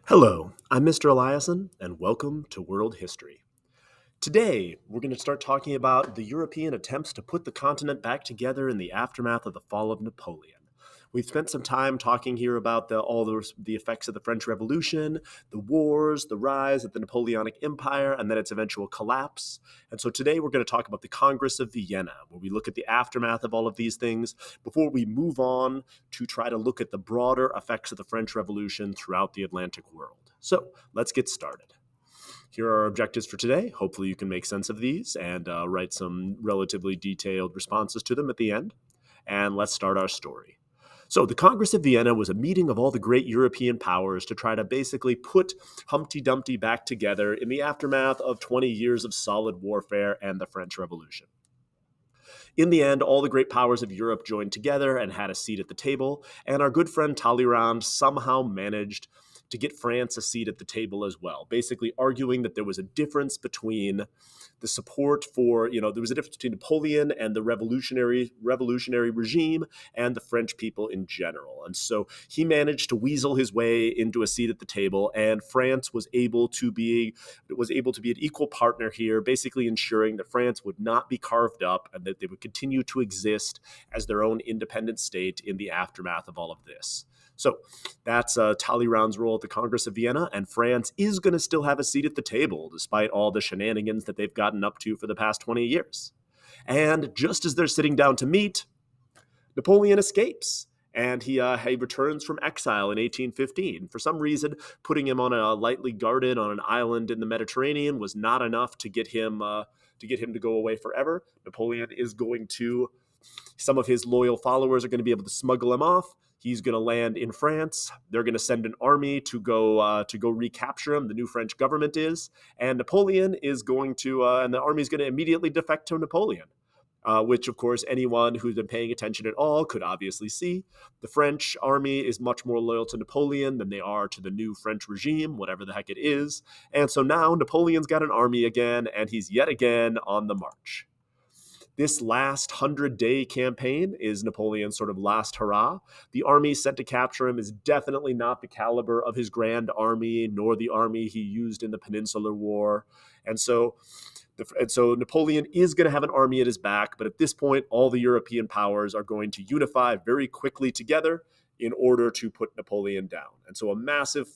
Hello, I'm Mr. Eliason, and welcome to World History. Today, we're going to start talking about the European attempts to put the continent back together in the aftermath of the fall of Napoleon. We've spent some time talking here about all the effects of the French Revolution, the wars, the rise of the Napoleonic Empire, and then its eventual collapse. And so today we're going to talk about the Congress of Vienna, where we look at the aftermath of all of these things before we move on to try to look at the broader effects of the French Revolution throughout the Atlantic world. So let's get started. Here are our objectives for today. Hopefully you can make sense of these and write some relatively detailed responses to them at the end. And let's start our story. So the Congress of Vienna was a meeting of all the great European powers to try to basically put Humpty Dumpty back together in the aftermath of 20 years of solid warfare and the French Revolution. In the end, all the great powers of Europe joined together and had a seat at the table, and our good friend Talleyrand somehow managed to get France a seat at the table as well, basically arguing that there was a difference between the support for, there was a difference between Napoleon and the revolutionary regime and the French people in general. And so he managed to weasel his way into a seat at the table, and France was able to be an equal partner here, basically ensuring that France would not be carved up and that they would continue to exist as their own independent state in the aftermath of all of this. So that's Talleyrand's role at the Congress of Vienna, and France is going to still have a seat at the table despite all the shenanigans that they've gotten up to for the past 20 years. And just as they're sitting down to meet, Napoleon escapes. And he returns from exile in 1815. For some reason, putting him on a lightly guarded on an island in the Mediterranean was not enough to get him to go away forever. Napoleon is going to, some of his loyal followers are going to be able to smuggle him off. He's going to land in France. They're going to send an army to go recapture him. The new French government is, and Napoleon is going to, and the army is going to immediately defect to Napoleon. Which, of course, anyone who's been paying attention at all could obviously see. The French army is much more loyal to Napoleon than they are to the new French regime, whatever the heck it is. And so now Napoleon's got an army again, and he's yet again on the march. This last 100-day campaign is Napoleon's sort of last hurrah. The army sent to capture him is definitely not the caliber of his grand army, nor the army he used in the Peninsular War. And so Napoleon is going to have an army at his back, but at this point, all the European powers are going to unify very quickly together in order to put Napoleon down. And so a massive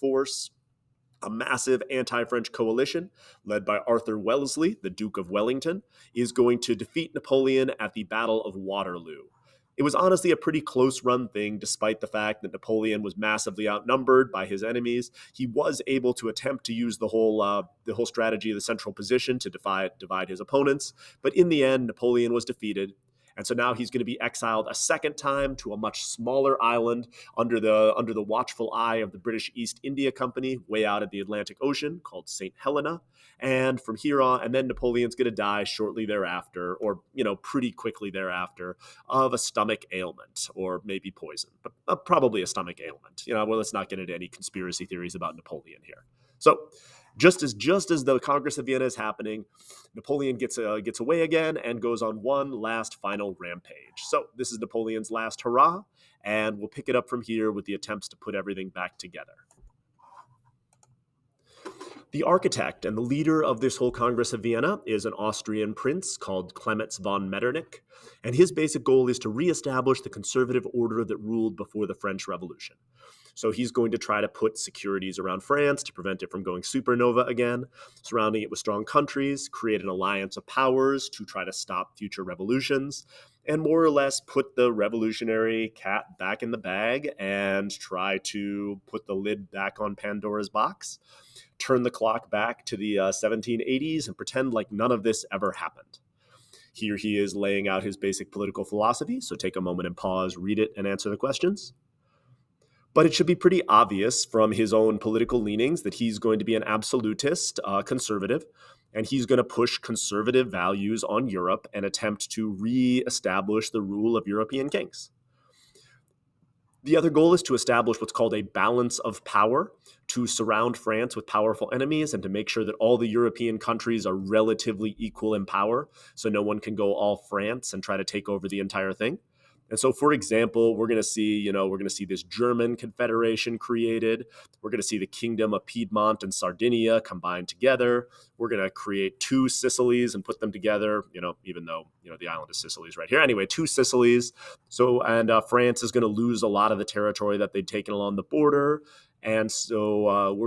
anti-French coalition led by Arthur Wellesley, the Duke of Wellington, is going to defeat Napoleon at the Battle of Waterloo. It was honestly a pretty close-run thing, despite the fact that Napoleon was massively outnumbered by his enemies. He was able to attempt to use the whole strategy of the central position to divide his opponents, but in the end, Napoleon was defeated. And so now he's going to be exiled a second time to a much smaller island under the watchful eye of the British East India Company, way out at the Atlantic Ocean, called St. Helena. And from here on, and then Napoleon's going to die shortly thereafter, or pretty quickly thereafter, of a stomach ailment or maybe poison, but probably a stomach ailment. Well, let's not get into any conspiracy theories about Napoleon here. So just as the Congress of Vienna is happening, Napoleon gets away again and goes on one last final rampage. So this is Napoleon's last hurrah, and we'll pick it up from here with the attempts to put everything back together. The architect and the leader of this whole Congress of Vienna is an Austrian prince called Clemens von Metternich, and his basic goal is to reestablish the conservative order that ruled before the French Revolution. So he's going to try to put securities around France to prevent it from going supernova again, surrounding it with strong countries, create an alliance of powers to try to stop future revolutions, and more or less put the revolutionary cat back in the bag and try to put the lid back on Pandora's box, turn the clock back to the 1780s and pretend like none of this ever happened. Here he is laying out his basic political philosophy, so take a moment and pause, read it, and answer the questions. But it should be pretty obvious from his own political leanings that he's going to be an absolutist, conservative, and he's going to push conservative values on Europe and attempt to re-establish the rule of European kings. The other goal is to establish what's called a balance of power, to surround France with powerful enemies and to make sure that all the European countries are relatively equal in power, so no one can go all France and try to take over the entire thing. And so, for example, we're going to see this German confederation created. We're going to see the Kingdom of Piedmont and Sardinia combined together. We're going to create two Sicilies and put them together, even though, the island of Sicily is right here. Anyway, two Sicilies. So, and France is going to lose a lot of the territory that they'd taken along the border. And so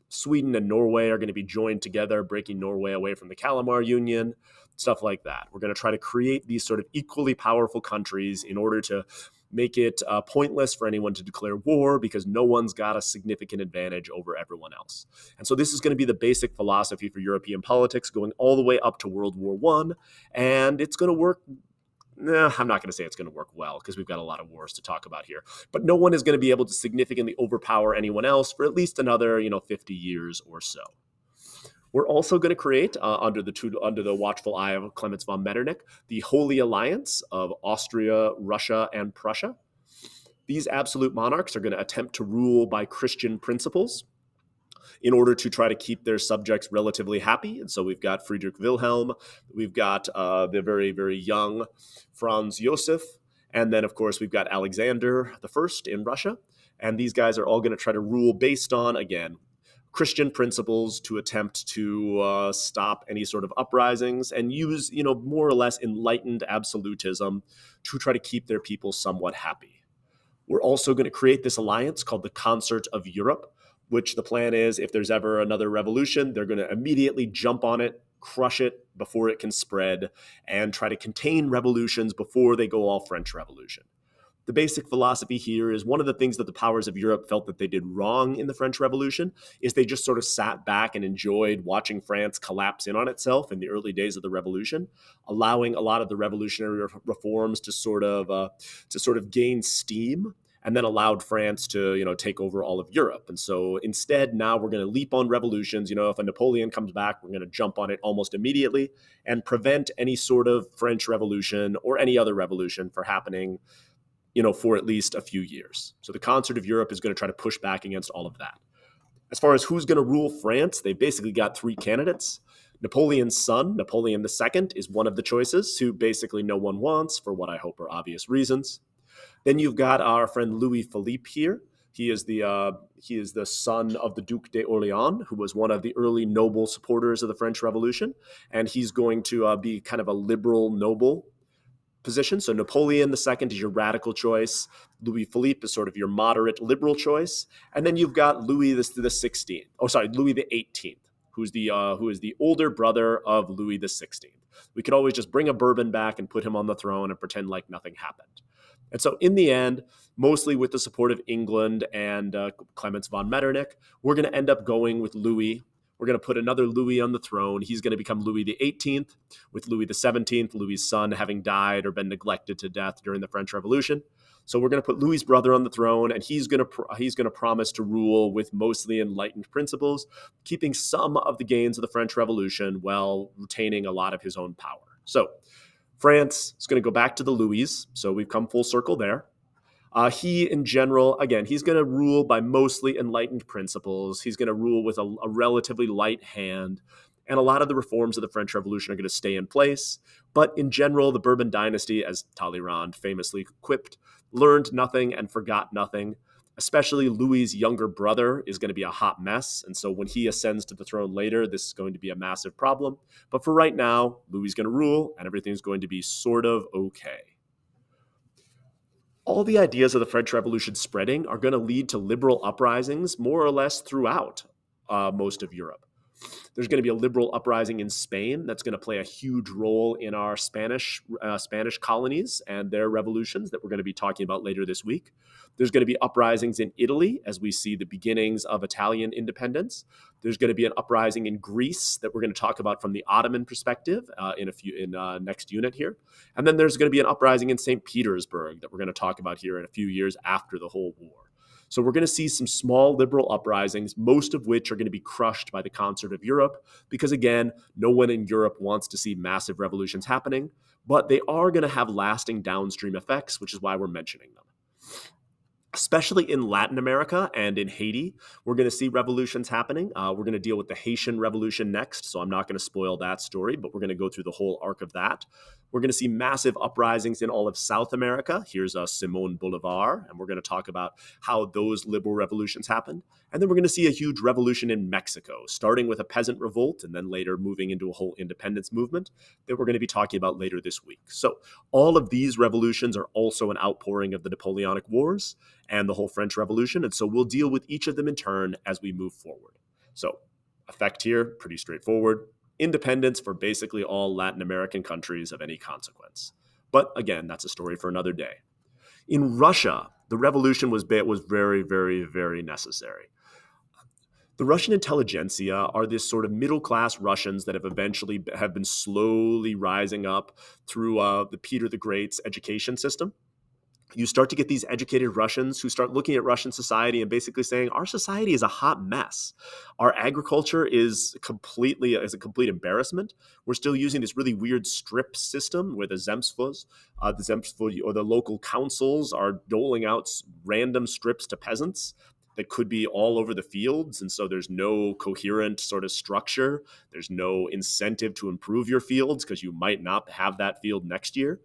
Sweden and Norway are going to be joined together, breaking Norway away from the Kalmar Union, stuff like that. We're going to try to create these sort of equally powerful countries in order to make it pointless for anyone to declare war because no one's got a significant advantage over everyone else. And so this is going to be the basic philosophy for European politics going all the way up to World War I. And it's going to work. I'm not going to say it's going to work well because we've got a lot of wars to talk about here. But no one is going to be able to significantly overpower anyone else for at least another, 50 years or so. We're also going to create, under the watchful eye of Clemens von Metternich, the Holy Alliance of Austria, Russia, and Prussia. These absolute monarchs are going to attempt to rule by Christian principles in order to try to keep their subjects relatively happy. And so we've got Friedrich Wilhelm, we've got the very, very young Franz Josef, and then, of course, we've got Alexander I in Russia. And these guys are all going to try to rule based on, again, Christian principles to attempt to stop any sort of uprisings and use, more or less enlightened absolutism to try to keep their people somewhat happy. We're also going to create this alliance called the Concert of Europe, which the plan is if there's ever another revolution, they're going to immediately jump on it, crush it before it can spread, and try to contain revolutions before they go all French Revolution. The basic philosophy here is one of the things that the powers of Europe felt that they did wrong in the French Revolution is they just sort of sat back and enjoyed watching France collapse in on itself in the early days of the revolution, allowing a lot of the revolutionary reforms to sort of gain steam, and then allowed France to, take over all of Europe. And so instead, now we're going to leap on revolutions. If a Napoleon comes back, we're going to jump on it almost immediately and prevent any sort of French Revolution or any other revolution from happening, for at least a few years. So the Concert of Europe is going to try to push back against all of that. As far as who's going to rule France, they've basically got three candidates. Napoleon's son, Napoleon II, is one of the choices, who basically no one wants for what I hope are obvious reasons. Then you've got our friend Louis Philippe here. He is the son of the Duc d'Orléans, who was one of the early noble supporters of the French Revolution, and he's going to be kind of a liberal noble position. So Napoleon II is your radical choice. Louis Philippe is sort of your moderate liberal choice, and then you've got Louis the 16th. Louis the 18th, who is the older brother of Louis the 16th. We could always just bring a Bourbon back and put him on the throne and pretend like nothing happened. And so in the end, mostly with the support of England and Clemens von Metternich, we're going to end up going with Louis. We're going to put another Louis on the throne. He's going to become Louis the 18th, with Louis the 17th, Louis' son, having died or been neglected to death during the French Revolution. So we're going to put Louis' brother on the throne, and he's going to promise to rule with mostly enlightened principles, keeping some of the gains of the French Revolution while retaining a lot of his own power. So France is going to go back to the Louis. So we've come full circle there. He, in general, again, he's going to rule by mostly enlightened principles. He's going to rule with a relatively light hand. And a lot of the reforms of the French Revolution are going to stay in place. But in general, the Bourbon dynasty, as Talleyrand famously quipped, learned nothing and forgot nothing. Especially Louis's younger brother is going to be a hot mess. And so when he ascends to the throne later, this is going to be a massive problem. But for right now, Louis is going to rule and everything's going to be sort of okay. All the ideas of the French Revolution spreading are going to lead to liberal uprisings more or less throughout most of Europe. There's going to be a liberal uprising in Spain that's going to play a huge role in our Spanish colonies and their revolutions that we're going to be talking about later this week. There's going to be uprisings in Italy as we see the beginnings of Italian independence. There's going to be an uprising in Greece that we're going to talk about from the Ottoman perspective in next unit here. And then there's going to be an uprising in St. Petersburg that we're going to talk about here in a few years after the whole war. So we're going to see some small liberal uprisings, most of which are going to be crushed by the Concert of Europe, because again, no one in Europe wants to see massive revolutions happening, but they are going to have lasting downstream effects, which is why we're mentioning them. especially in Latin America and in Haiti. We're going to see revolutions happening. We're going to deal with the Haitian Revolution next, so I'm not going to spoil that story, but we're going to go through the whole arc of that. We're going to see massive uprisings in all of South America. Here's Simon Bolivar, and we're going to talk about how those liberal revolutions happened. And then we're going to see a huge revolution in Mexico, starting with a peasant revolt and then later moving into a whole independence movement that we're going to be talking about later this week. So all of these revolutions are also an outpouring of the Napoleonic Wars and the whole French Revolution. And so we'll deal with each of them in turn as we move forward. So effect here, pretty straightforward. Independence for basically all Latin American countries of any consequence. But again, that's a story for another day. In Russia, the revolution was very, very, very necessary. The Russian intelligentsia are this sort of middle-class Russians that have been slowly rising up through the Peter the Great's education system. You start to get these educated Russians who start looking at Russian society and basically saying, our society is a hot mess. Our agriculture is a complete embarrassment. We're still using this really weird strip system where the Zemstvos or the local councils are doling out random strips to peasants that could be all over the fields. And so there's no coherent sort of structure. There's no incentive to improve your fields because you might not have that field next year.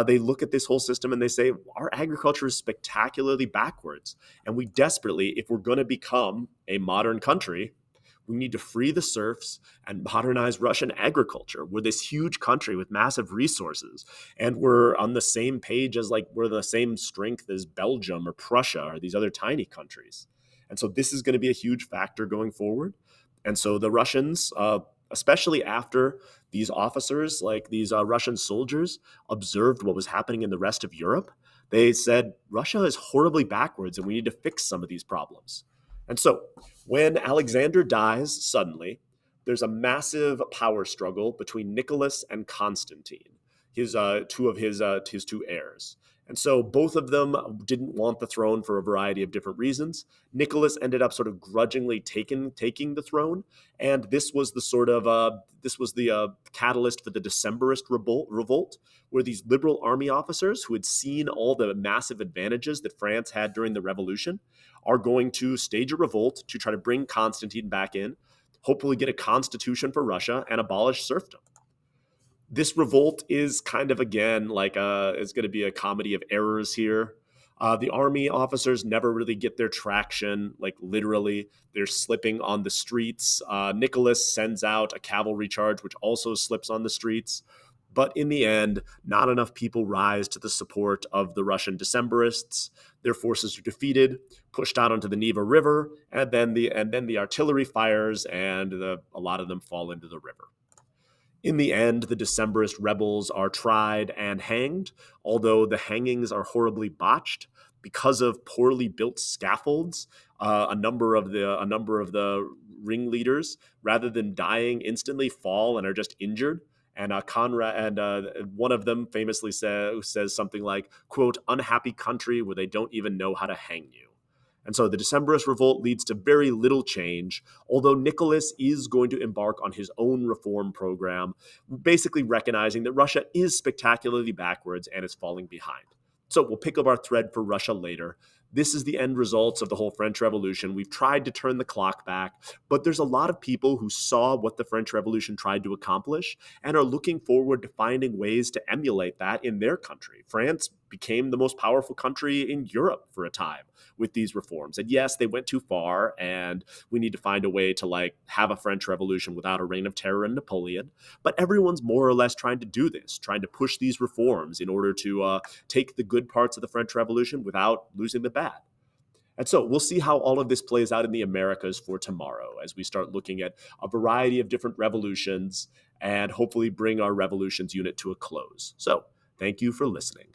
They look at this whole system and they say, our agriculture is spectacularly backwards. And we desperately, if we're going to become a modern country, we need to free the serfs and modernize Russian agriculture. We're this huge country with massive resources. And we're on the same page as we're the same strength as Belgium or Prussia or these other tiny countries. And so this is going to be a huge factor going forward. And so the Russians, especially after these officers, like these Russian soldiers, observed what was happening in the rest of Europe, they said, Russia is horribly backwards and we need to fix some of these problems. And so when Alexander dies suddenly, there's a massive power struggle between Nicholas and Constantine, his two heirs. And so both of them didn't want the throne for a variety of different reasons. Nicholas ended up sort of grudgingly taking the throne, and this was the catalyst for the Decembrist revolt, where these liberal army officers who had seen all the massive advantages that France had during the revolution are going to stage a revolt to try to bring Constantine back in, hopefully get a constitution for Russia and abolish serfdom. This revolt is kind of, again, it's going to be a comedy of errors here. The army officers never really get their traction, literally. They're slipping on the streets. Nicholas sends out a cavalry charge, which also slips on the streets. But in the end, not enough people rise to the support of the Russian Decembrists. Their forces are defeated, pushed out onto the Neva River, and then the artillery fires, and a lot of them fall into the river. In the end, the Decembrist rebels are tried and hanged, although the hangings are horribly botched because of poorly built scaffolds. A number of the ringleaders, rather than dying instantly, fall and are just injured. And one of them famously says something like, quote, unhappy country where they don't even know how to hang you. And so the Decembrist revolt leads to very little change, although Nicholas is going to embark on his own reform program, basically recognizing that Russia is spectacularly backwards and is falling behind. So we'll pick up our thread for Russia later. This is the end results of the whole French Revolution. We've tried to turn the clock back, but there's a lot of people who saw what the French Revolution tried to accomplish and are looking forward to finding ways to emulate that in their country. France became the most powerful country in Europe for a time with these reforms. And yes, they went too far, and we need to find a way to have a French Revolution without a reign of terror and Napoleon. But everyone's more or less trying to do this, trying to push these reforms in order to take the good parts of the French Revolution without losing the bad. And so we'll see how all of this plays out in the Americas for tomorrow as we start looking at a variety of different revolutions and hopefully bring our revolutions unit to a close. So thank you for listening.